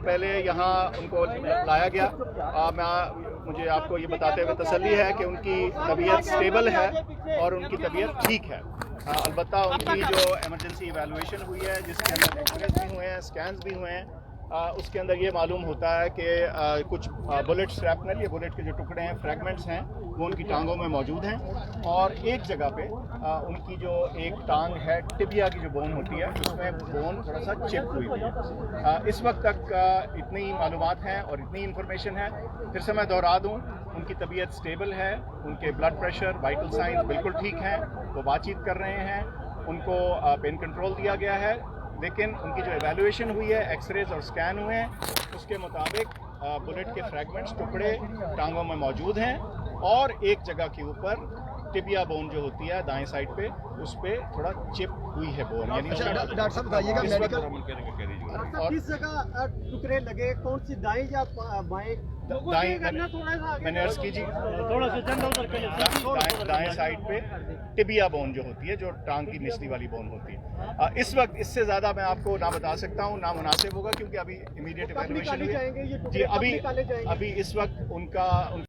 पहले यहाँ उनको लाया गया। मुझे आपको ये बताते हुए तसल्ली है कि उनकी तबीयत स्टेबल है और उनकी तबीयत ठीक है। अलबत्ता उनकी जो एमरजेंसी इवैल्यूएशन हुई है, जिसके अंदर एक्सरेज भी हुए हैं, स्कैन्स भी हुए हैं, उसके अंदर ये मालूम होता है कि कुछ बुलेट स्क्रैपनल, ये बुलेट के जो टुकड़े हैं, फ्रैगमेंट्स हैं, वो उनकी टांगों में मौजूद हैं। और एक जगह पे उनकी जो एक टांग है, टिबिया की जो बोन होती है, उसमें बोन थोड़ा सा चिप हुई है। इस वक्त तक इतनी मालूमात हैं और इतनी इन्फॉर्मेशन है। फिर से मैं दोहरा दूँ, उनकी तबीयत स्टेबल है, उनके ब्लड प्रेशर, वाइटल साइंस बिल्कुल ठीक हैं, वो बातचीत कर रहे हैं, उनको पेन कंट्रोल दिया गया है। लेकिन उनकी जो एवैल्यूएशन हुई है, एक्सरेज और स्कैन हुए हैं, उसके मुताबिक बुलेट के फ्रैगमेंट्स, टुकड़े टांगों में मौजूद हैं और एक जगह के ऊपर टिबिया बोन जो होती है दाएं साइड पे, उस पे थोड़ा चिप हुई है बोन। यानी डॉक्टर साहब बताइएगा मेडिकल और किस जगह टुकड़े लगे, कौन सी दाएं या बाएं? दाएं, मैंने अर्ज कीजिए, थोड़ा सा जनरल करके दाएं साइड पे टिबिया बोन जो होती है, जो टांग की निचली वाली बोन होती है। इस वक्त इससे ज़्यादा मैं आपको ना बता सकता हूँ, ना मुनासिब होगा, क्योंकि अभी इमीडिएट इवैल्यूएशन हुई। जी, अभी इस वक्त उनका